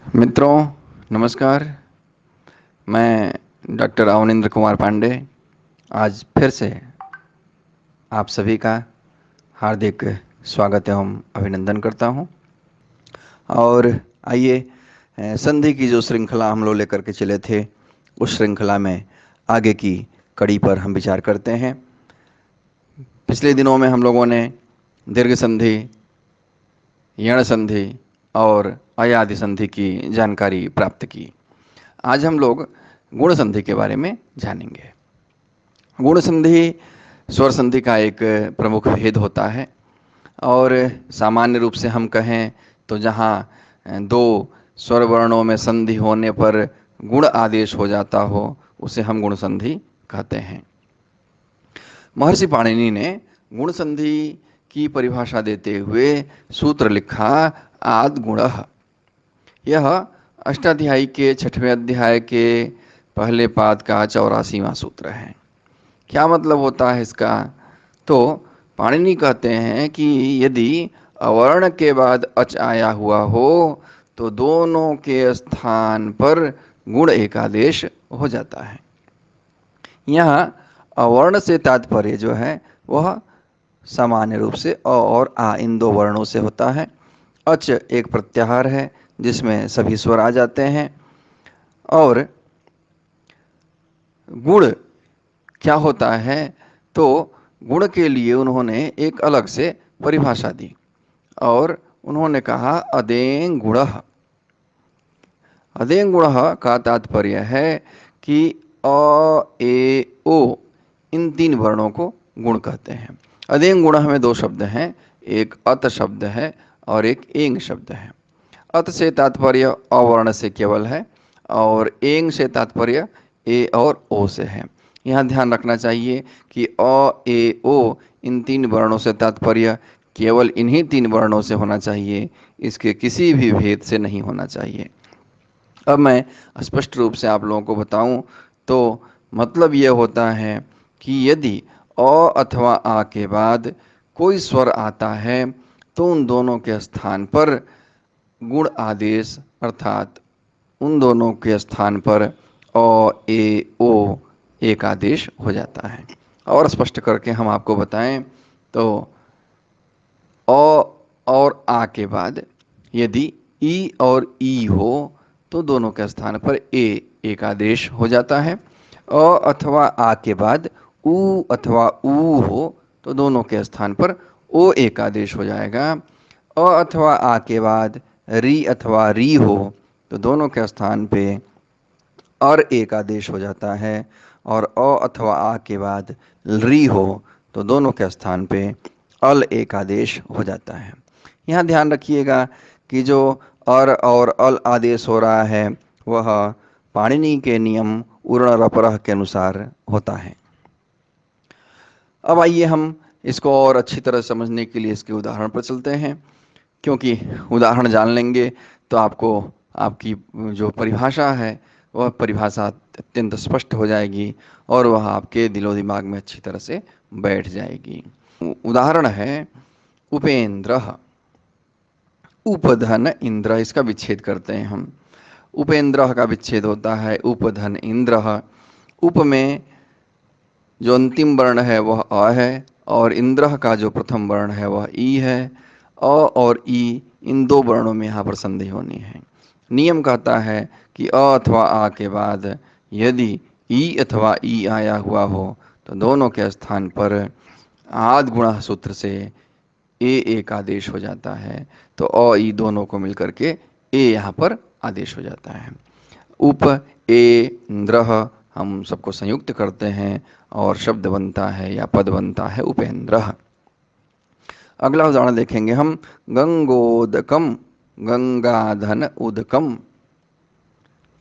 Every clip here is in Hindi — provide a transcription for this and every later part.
मित्रों, नमस्कार। मैं डॉक्टर अवनिंद्र कुमार पांडे आज फिर से आप सभी का हार्दिक स्वागत एवं अभिनंदन करता हूं। और आइए, संधि की जो श्रृंखला हम लोग लेकर के चले थे, उस श्रृंखला में आगे की कड़ी पर हम विचार करते हैं। पिछले दिनों में हम लोगों ने दीर्घ संधि, यण संधि और अयादि संधि की जानकारी प्राप्त की। आज हम लोग गुण संधि के बारे में जानेंगे। गुण संधि स्वर संधि का एक प्रमुख भेद होता है और सामान्य रूप से हम कहें तो जहाँ दो स्वर वर्णों में संधि होने पर गुण आदेश हो जाता हो, उसे हम गुण संधि कहते हैं। महर्षि पाणिनि ने गुण संधि की परिभाषा देते हुए सूत्र लिखा, आद गुणः। यह अष्टाध्यायी के 6वें अध्याय के पहले पाद का 84वां सूत्र है। क्या मतलब होता है इसका? तो पाणिनि कहते हैं कि यदि अवर्ण के बाद अच आया हुआ हो तो दोनों के स्थान पर गुण एकादेश हो जाता है। यहाँ अवर्ण से तात्पर्य जो है वह सामान्य रूप से अ और आ इन दो वर्णों से होता है। अच एक प्रत्याहार है जिसमें सभी स्वर आ जाते हैं। और गुण क्या होता है? तो गुण के लिए उन्होंने एक अलग से परिभाषा दी और उन्होंने कहा, अदें गुणः। अदें गुणः का तात्पर्य है कि अ, ए, ओ इन तीन वर्णों को गुण कहते हैं। अदें गुणः में दो शब्द हैं, एक अत शब्द है और एक एंग शब्द है। अत से तात्पर्य अवर्ण से केवल है और एंग से तात्पर्य ए और ओ से है। यहाँ ध्यान रखना चाहिए कि अ, ए, ओ इन तीन वर्णों से तात्पर्य केवल इन्हीं तीन वर्णों से होना चाहिए, इसके किसी भी भेद से नहीं होना चाहिए। अब मैं स्पष्ट रूप से आप लोगों को बताऊं तो मतलब ये होता है कि यदि अ अथवा आ के बाद कोई स्वर आता है तो उन दोनों के स्थान पर गुण आदेश अर्थात उन दोनों के स्थान पर अ, ए, ओ एक आदेश हो जाता है। और स्पष्ट करके हम आपको बताएं तो अ और आ के बाद यदि ई और ई हो तो दोनों के स्थान पर ए एक आदेश हो जाता है। अ अथवा आ के बाद उ अथवा ऊ हो तो दोनों के स्थान पर ओ एक आदेश हो जाएगा। अ अथवा आ के बाद री अथवा री हो तो दोनों के स्थान पे और एक आदेश हो जाता है। और अ अथवा आ के बाद री हो तो दोनों के स्थान पे अल एक आदेश हो जाता है। यहाँ ध्यान रखिएगा कि जो अर और अल आदेश हो रहा है वह पाणिनि के नियम उर्ण रपरह के अनुसार होता है। अब आइए हम इसको और अच्छी तरह समझने के लिए इसके उदाहरण पर चलते हैं, क्योंकि उदाहरण जान लेंगे तो आपको आपकी जो परिभाषा है वह परिभाषा अत्यंत स्पष्ट हो जाएगी और वह आपके दिलो दिमाग में अच्छी तरह से बैठ जाएगी। उदाहरण है उपेंद्र। उपधन इंद्र, इसका विच्छेद करते हैं हम। उपेंद्र का विच्छेद होता है उपधन इंद्र। उप में जो अंतिम वर्ण है वह अ है और इंद्र का जो प्रथम वर्ण है वह ई है। अ और ई इन दो वर्णों में यहाँ पर संधि होनी है। नियम कहता है कि अ अथवा आ के बाद यदि ई अथवा ई आया हुआ हो तो दोनों के स्थान पर आद गुणा सूत्र से ए एक आदेश हो जाता है। तो अ ई दोनों को मिलकर के ए यहाँ पर आदेश हो जाता है। उप, ए, द्रह हम सबको संयुक्त करते हैं और शब्द बनता है या पद बनता है उपेंद्र। अगला उदाहरण देखेंगे हम, गंगोदकम। गंगाधन उदकम।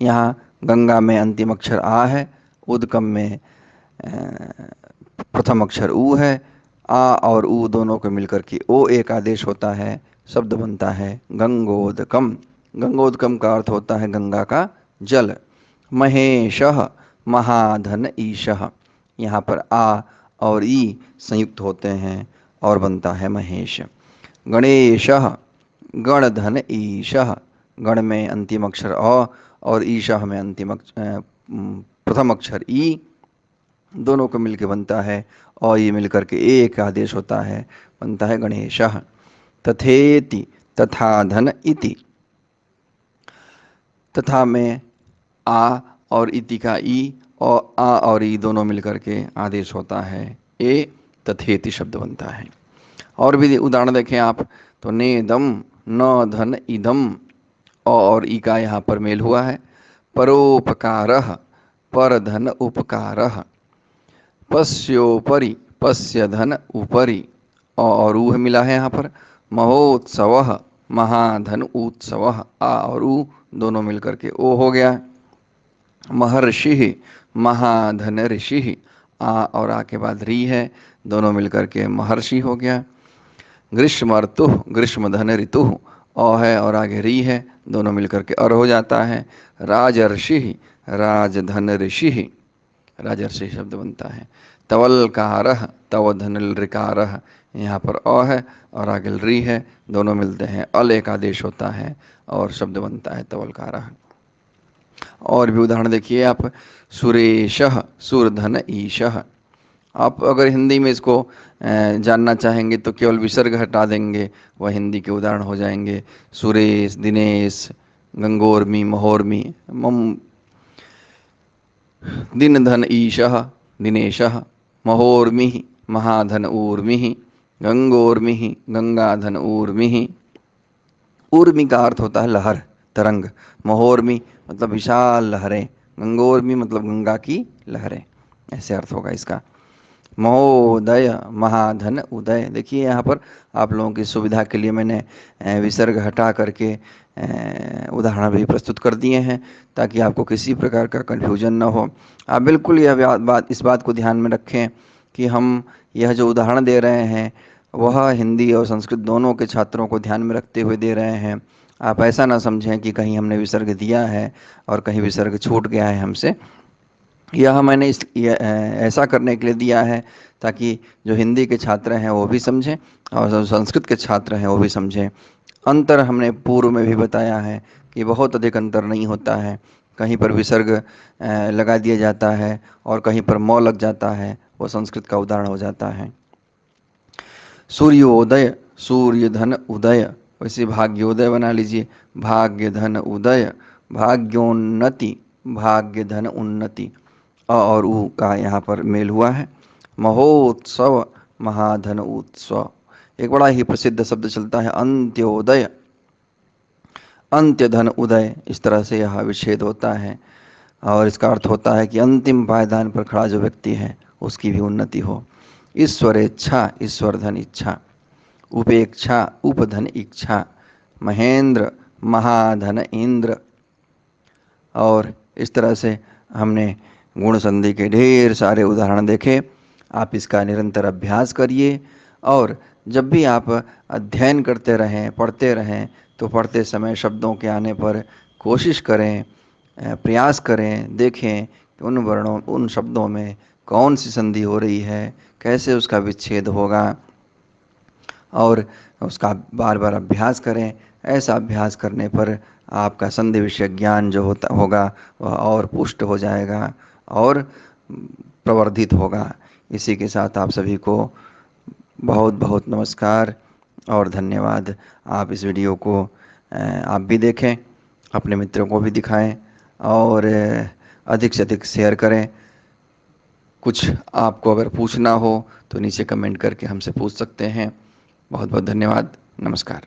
यहाँ गंगा में अंतिम अक्षर आ है, उदकम में प्रथम अक्षर ऊ है। आ और ऊ दोनों को मिलकर के ओ एक आदेश होता है, शब्द बनता है गंगोदकम। गंगोदकम का अर्थ होता है गंगा का जल। महेशः, महाधन ईशः। यहाँ पर आ और ई संयुक्त होते हैं और बनता है महेश। गणेशः, गणधन ईशः। गण में अंतिम अक्षर अ और ईशः में प्रथम अक्षर ई, दोनों को मिलके बनता है और ये मिलकर के एक आदेश होता है, बनता है गणेशः। तथेति, तथा धन इति, तथा में आ और इति का ई और आ और ई दोनों मिलकर के आदेश होता है ए, तथेति शब्द बनता है। और भी उदाहरण देखें आप तो नेदम, न धन इदम, और ई का यहाँ पर मेल हुआ है। परोपकारः, पर धन उपकारः। पश्योपरि, पश्य धन उपरि, और ऊ मिला है यहाँ पर। महोत्सवः, महाधन उत्सवः, आ और ऊ दोनों मिलकर के ओ हो गया। महर्षि, महाधन ऋषि, आ और आ के बाद री है, दोनों मिलकर के महर्षि हो गया। ग्रीष्म ऋतुः, ग्रीष्म धन ऋतुः, अ है और आगे री है, दोनों मिलकर के अर हो जाता है। राजर्षि, राजधन ऋषि, राजर्षि शब्द बनता है। तवलकारः, तव धन ऋकारः, यहाँ पर अ है और आगे री है, दोनों मिलते हैं अल एक आदेश होता है और शब्द बनता है तवलकारः। और भी उदाहरण देखिए आप। सुरेशः, सुरधन ईशः। आप अगर हिंदी में इसको जानना चाहेंगे तो केवल विसर्ग हटा देंगे, वह हिंदी के उदाहरण हो जाएंगे। सुरेश, दिनेश, गंगोर्मी, महोर्मी, मम, दिन धन ईशः, दिनेशः, महोर्मिः, महाधन ऊर्मिः, गंगोर्मिः, गंगाधन ऊर्मिः। ऊर्मी का अर्थ होता है लहर, तरंग। महोर्मी मतलब विशाल लहरें, गंगोर्मी मतलब गंगा की लहरें, ऐसे अर्थ होगा इसका। महोदय, महाधन उदय। देखिए यहाँ पर आप लोगों की सुविधा के लिए मैंने विसर्ग हटा करके उदाहरण भी प्रस्तुत कर दिए हैं ताकि आपको किसी प्रकार का कन्फ्यूजन न हो। आप बिल्कुल इस बात को ध्यान में रखें कि हम यह जो उदाहरण दे रहे हैं वह हिंदी और संस्कृत दोनों के छात्रों को ध्यान में रखते हुए दे रहे हैं। आप ऐसा ना समझें कि कहीं हमने विसर्ग दिया है और कहीं विसर्ग छूट गया है हमसे। यह मैंने ऐसा करने के लिए दिया है ताकि जो हिंदी के छात्र हैं वो भी समझें और जो संस्कृत के छात्र हैं वो भी समझें। अंतर हमने पूर्व में भी बताया है कि बहुत अधिक अंतर नहीं होता है। कहीं पर विसर्ग लगा दिया जाता है और कहीं पर मौ लग जाता है, वो संस्कृत का उदाहरण हो जाता है। सूर्योदय, सूर्य धन उदय, वैसे भाग्योदय बना लीजिए। भाग्य धन उदय, भाग्योन्नति, भाग्य धन उन्नति, अ और ऊ का यहाँ पर मेल हुआ है। महोत्सव, महाधन उत्सव। एक बड़ा ही प्रसिद्ध शब्द चलता है अंत्योदय, अंत्य धन उदय, इस तरह से यह विच्छेद होता है और इसका अर्थ होता है कि अंतिम पायदान पर खड़ा जो व्यक्ति है उसकी भी उन्नति हो। ईश्वरेच्छा, ईश्वर धन इच्छा। उपेक्षा, उपधन इच्छा। महेंद्र, महाधन इंद्र। और इस तरह से हमने गुण संधि के ढेर सारे उदाहरण देखे। आप इसका निरंतर अभ्यास करिए और जब भी आप अध्ययन करते रहें, पढ़ते रहें, तो पढ़ते समय शब्दों के आने पर कोशिश करें, प्रयास करें, देखें कि उन शब्दों में कौन सी संधि हो रही है, कैसे उसका विच्छेद होगा, और उसका बार बार अभ्यास करें। ऐसा अभ्यास करने पर आपका संधि विषय ज्ञान जो होगा वह और पुष्ट हो जाएगा और प्रवर्धित होगा। इसी के साथ आप सभी को बहुत बहुत नमस्कार और धन्यवाद। आप इस वीडियो को आप भी देखें, अपने मित्रों को भी दिखाएं और अधिक से अधिक शेयर करें। कुछ आपको अगर पूछना हो तो नीचे कमेंट करके हमसे पूछ सकते हैं। बहुत बहुत धन्यवाद। नमस्कार।